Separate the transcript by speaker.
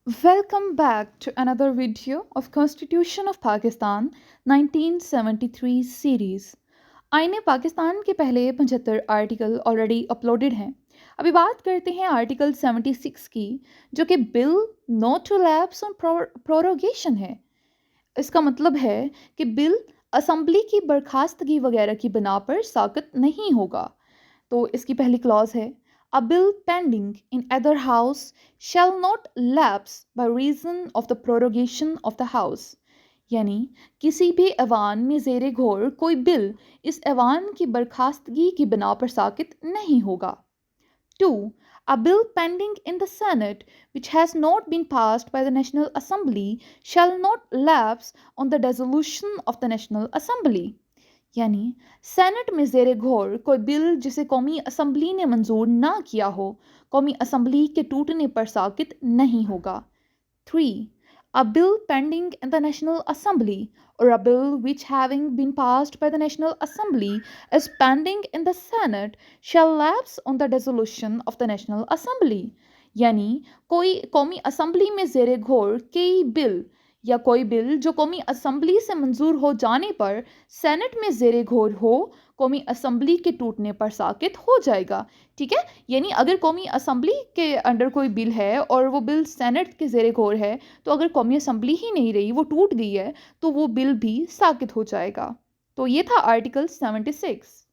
Speaker 1: Welcome back to another video of Constitution of Pakistan 1973 series. आईने पाकिस्तान के पहले 75 article already uploaded हैं. अभी बात करते हैं आर्टिकल 76 की, जो कि bill not to lapse on prorogation है. इसका मतलब है कि बिल असम्बली की बर्खास्तगी वगैरह की बिना पर साकत नहीं होगा. तो इसकी पहली क्लॉज है, A bill pending in either house shall not lapse by reason of the prorogation of the house. यानी किसी भी ऐवान में ज़ेरे घोर कोई बिल इस ऐवान की बर्खास्तगी की बिना पर साकित नहीं होगा. 2. A bill pending in the Senate which has not been passed by the National Assembly shall not lapse on the dissolution of the National Assembly. यानी सेनेट में ज़ेरे घोर कोई बिल जिसे कौमी असम्बली ने मंजूर ना किया हो, कौमी असम्बली के टूटने पर साकित नहीं होगा. 3. A bill pending in the National Assembly or a bill which having been passed by the National Assembly is pending in the Senate shall lapse on the dissolution of the National Assembly. यानी कोई कौमी assembly में ज़ेरे घोर कई bill या कोई bill जो कौमी असम्बली से मंजूर हो जाने पर सेनेट में ज़ेरे घोर हो, कौमी असम्बली के टूटने पर साकित हो जाएगा. ठीक है, यानी अगर कौमी असम्बली के अंडर कोई बिल है और वो बिल सेनेट के ज़ेरे घोर है, तो अगर कौमी असम्बली ही नहीं रही, वो टूट गई है, तो वो बिल भी साकित हो जाएगा. तो ये था आर्टिकल 76.